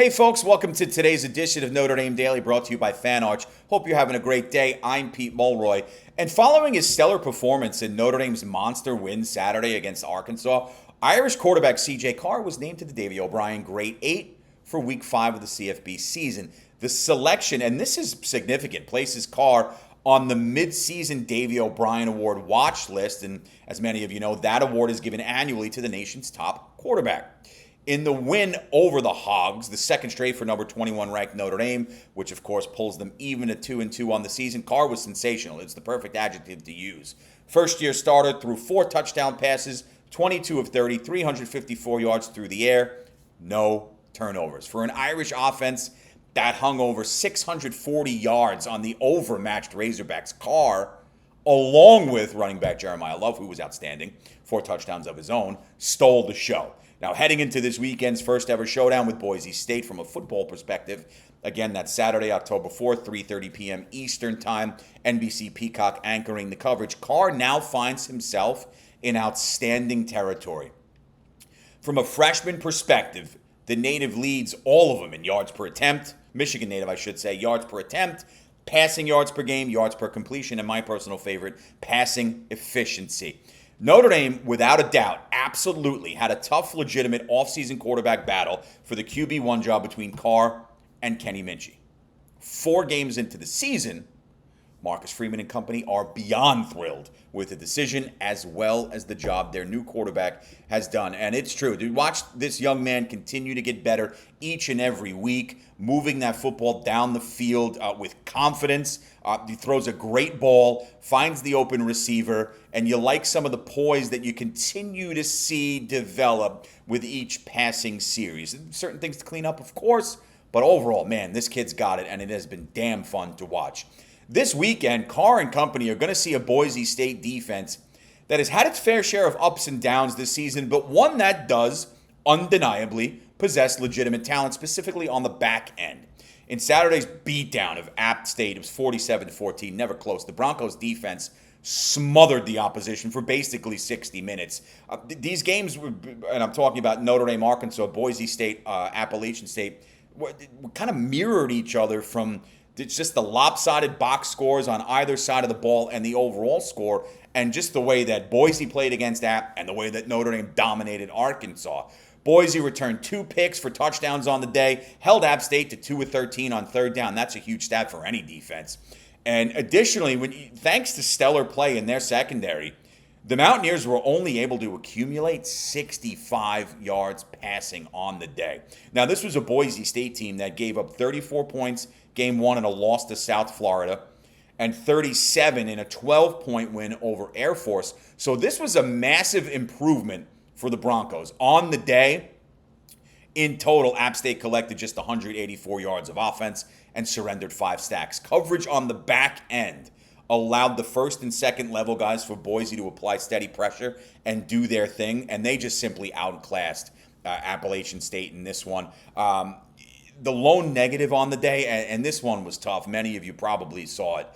Hey folks, welcome to today's edition of Notre Dame Daily, brought to you by FanArch. Hope you're having a great day. I'm Pete Mulroy. And following his stellar performance in Notre Dame's monster win Saturday against Arkansas, Irish quarterback C.J. Carr was named to the Davy O'Brien Grade 8 for Week 5 of the CFB season. The selection, and this is significant, places Carr on the mid-season Davy O'Brien Award watch list. And as many of you know, that award is given annually to the nation's top quarterback. In the win over the Hogs, the second straight for number 21 ranked Notre Dame, which of course pulls them even at 2-2 on the season, Carr was sensational. It's the perfect adjective to use. First-year starter, threw 4 touchdown passes, 22 of 30, 354 yards through the air, no turnovers. For an Irish offense that hung over 640 yards on the overmatched Razorbacks, Carr, along with running back Jeremiah Love, who was outstanding, 4 touchdowns of his own, stole the show. Now, heading into this weekend's first ever showdown with Boise State from a football perspective, again, that's Saturday, October 4th, 3:30 p.m. Eastern Time, NBC Peacock anchoring the coverage. Carr now finds himself in outstanding territory. From a freshman perspective, the native leads all of them in yards per attempt, Michigan native, I should say, yards per attempt, passing yards per game, yards per completion, and my personal favorite, passing efficiency. Notre Dame, without a doubt, absolutely had a tough, legitimate offseason quarterback battle for the QB1 job between Carr and Kenny Minchey. 4 games into the season, Marcus Freeman and company are beyond thrilled with the decision as well as the job their new quarterback has done. And it's true. Dude, watch this young man continue to get better each and every week, moving that football down the field with confidence. He throws a great ball, finds the open receiver, and you like some of the poise that you continue to see develop with each passing series. Certain things to clean up, of course, but overall, man, this kid's got it, and it has been damn fun to watch. This weekend, Carr and company are going to see a Boise State defense that has had its fair share of ups and downs this season, but one that does undeniably possess legitimate talent, specifically on the back end. In Saturday's beatdown of App State, it was 47-14, never close. The Broncos defense smothered the opposition for basically 60 minutes. These games, and I'm talking about Notre Dame, Arkansas, Boise State, Appalachian State, kind of mirrored each other from it's just the lopsided box scores on either side of the ball and the overall score, and just the way that Boise played against App and the way that Notre Dame dominated Arkansas. Boise returned 2 picks for touchdowns on the day, held App State to 2 of 13 on third down. That's a huge stat for any defense. And additionally, thanks to stellar play in their secondary, the Mountaineers were only able to accumulate 65 yards passing on the day. Now, this was a Boise State team that gave up 34 points game 1 in a loss to South Florida, and 37 in a 12-point win over Air Force. So this was a massive improvement for the Broncos. On the day, in total, App State collected just 184 yards of offense and surrendered 5 sacks. Coverage on the back end allowed the first and second level guys for Boise to apply steady pressure and do their thing, and they just simply outclassed Appalachian State in this one. The lone negative on the day, and this one was tough, many of you probably saw it,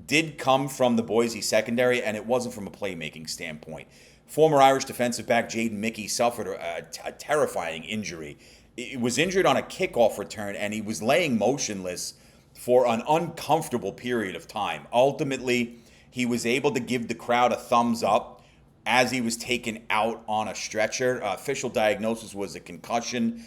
did come from the Boise secondary, and it wasn't from a playmaking standpoint. Former Irish defensive back Jaden Mickey suffered a terrifying injury. He was injured on a kickoff return, and he was laying motionless for an uncomfortable period of time. Ultimately, he was able to give the crowd a thumbs up as he was taken out on a stretcher. Official diagnosis was a concussion.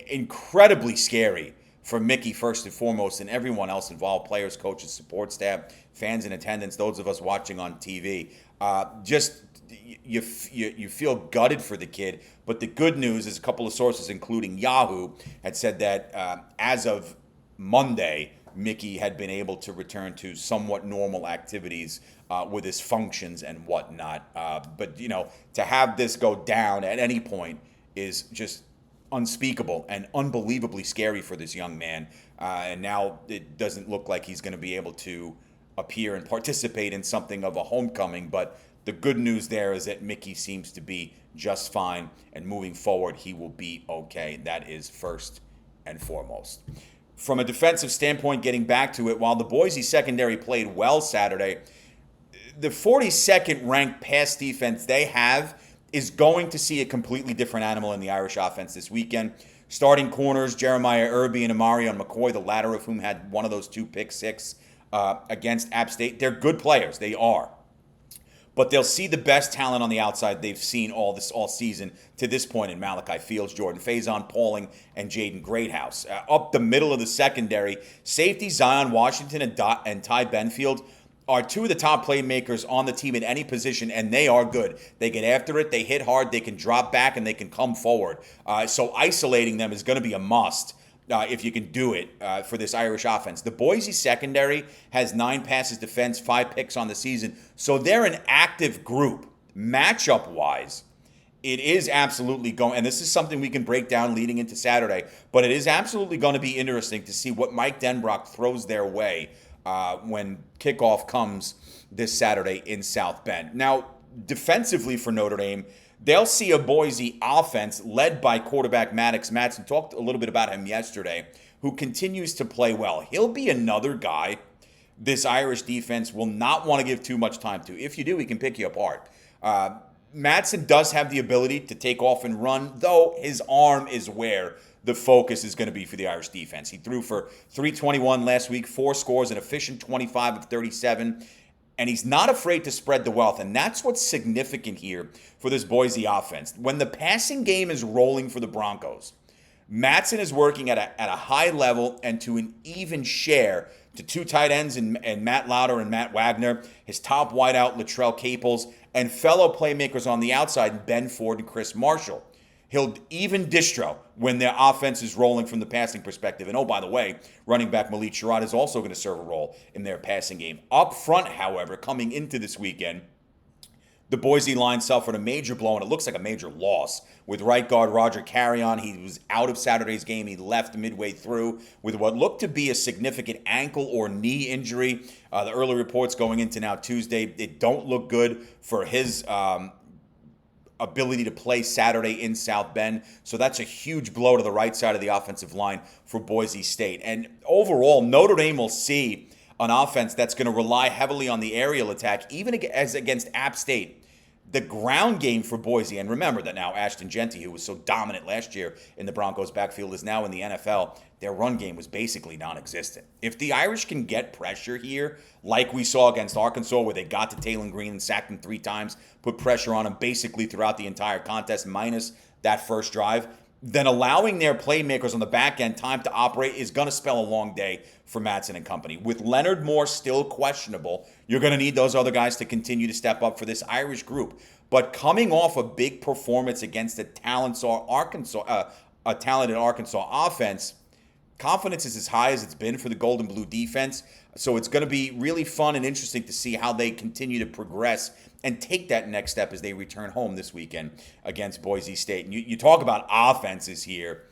Incredibly scary for Mickey first and foremost, and everyone else involved, players, coaches, support staff, fans in attendance, those of us watching on TV. You feel gutted for the kid, but the good news is a couple of sources, including Yahoo, had said that as of Monday, Mickey had been able to return to somewhat normal activities with his functions and whatnot. But, to have this go down at any point is just unspeakable and unbelievably scary for this young man. And now it doesn't look like he's going to be able to appear and participate in something of a homecoming. But the good news there is that Mickey seems to be just fine, and moving forward, he will be okay. That is first and foremost. From a defensive standpoint, getting back to it, while the Boise secondary played well Saturday, the 42nd ranked pass defense they have is going to see a completely different animal in the Irish offense this weekend. Starting corners, Jeremiah Irby and Amarion McCoy, the latter of whom had one of those 2 pick six against App State. They're good players. They are. But they'll see the best talent on the outside they've seen all season to this point in Malachi Fields, Jordan Faison, Pauling, and Jaden Greathouse. Up the middle of the secondary, safety Zion Washington and Ty Benfield are 2 of the top playmakers on the team at any position, and they are good. They get after it, they hit hard, they can drop back, and they can come forward. So isolating them is going to be a must. If you can do it for this Irish offense. The Boise secondary has 9 passes defense, 5 picks on the season. So they're an active group. Matchup-wise, it is absolutely going, and this is something we can break down leading into Saturday, but it is absolutely going to be interesting to see what Mike Denbrock throws their way when kickoff comes this Saturday in South Bend. Now, defensively for Notre Dame, they'll see a Boise offense led by quarterback Maddox Matson. Talked a little bit about him yesterday, who continues to play well. He'll be another guy this Irish defense will not want to give too much time to. If you do, he can pick you apart. Matson does have the ability to take off and run, though his arm is where the focus is going to be for the Irish defense. He threw for 321 last week, 4 scores, an efficient 25 of 37. And he's not afraid to spread the wealth. And that's what's significant here for this Boise offense. When the passing game is rolling for the Broncos, Matson is working at a high level and to an even share to 2 tight ends and Matt Lauder and Matt Wagner, his top wideout Latrell Caples, and fellow playmakers on the outside, Ben Ford and Chris Marshall. He'll even distro when their offense is rolling from the passing perspective. And oh, by the way, running back Malik Sherrod is also going to serve a role in their passing game. Up front, however, coming into this weekend, the Boise line suffered a major blow, and it looks like a major loss. With right guard Roger Carrion, he was out of Saturday's game. He left midway through with what looked to be a significant ankle or knee injury. The early reports going into now Tuesday, it don't look good for his ability to play Saturday in South Bend. So that's a huge blow to the right side of the offensive line for Boise State. And overall, Notre Dame will see an offense that's going to rely heavily on the aerial attack, even as against App State. The ground game for Boise, and remember that now Ashton Genty, who was so dominant last year in the Broncos backfield, is now in the NFL. Their run game was basically non-existent. If the Irish can get pressure here, like we saw against Arkansas, where they got to Taylor Green and sacked him 3 times, put pressure on him basically throughout the entire contest, minus that first drive, then allowing their playmakers on the back end time to operate is going to spell a long day for Matson and company. With Leonard Moore still questionable, you're going to need those other guys to continue to step up for this Irish group. But coming off a big performance against a talented Arkansas offense, confidence is as high as it's been for the Gold and Blue defense. So it's going to be really fun and interesting to see how they continue to progress and take that next step as they return home this weekend against Boise State. And you talk about offenses here.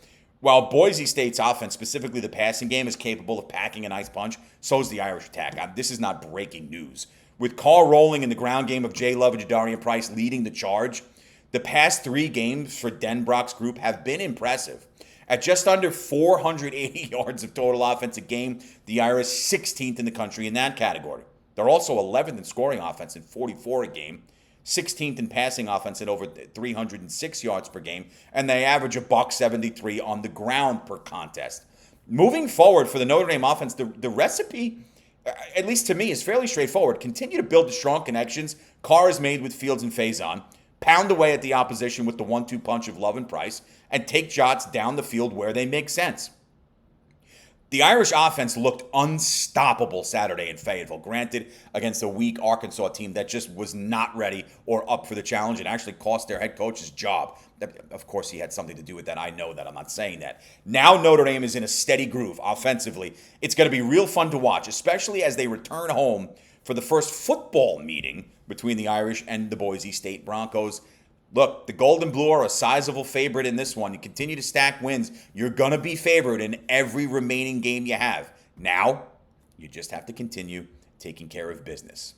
While Boise State's offense, specifically the passing game, is capable of packing a nice punch, so is the Irish attack. This is not breaking news. With Carr rolling in the ground game of Jay Love and Jadarian Price leading the charge, the past 3 games for Denbrock's group have been impressive. At just under 480 yards of total offense a game, the Irish 16th in the country in that category. They're also 11th in scoring offense at 44 a game, 16th in passing offense at over 306 yards per game, and they average $173 on the ground per contest. Moving forward for the Notre Dame offense, the recipe, at least to me, is fairly straightforward. Continue to build the strong connections Carr has made with Fields and Faison, pound away at the opposition with the 1-2 punch of Love and Price, and take shots down the field where they make sense. The Irish offense looked unstoppable Saturday in Fayetteville, granted against a weak Arkansas team that just was not ready or up for the challenge and actually cost their head coach his job. Of course, he had something to do with that. I know that. I'm not saying that. Now Notre Dame is in a steady groove offensively. It's going to be real fun to watch, especially as they return home for the first football meeting between the Irish and the Boise State Broncos. Look, the Gold and Blue are a sizable favorite in this one. You continue to stack wins. You're going to be favored in every remaining game you have. Now, you just have to continue taking care of business.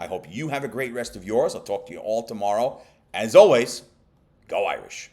I hope you have a great rest of yours. I'll talk to you all tomorrow. As always, go Irish.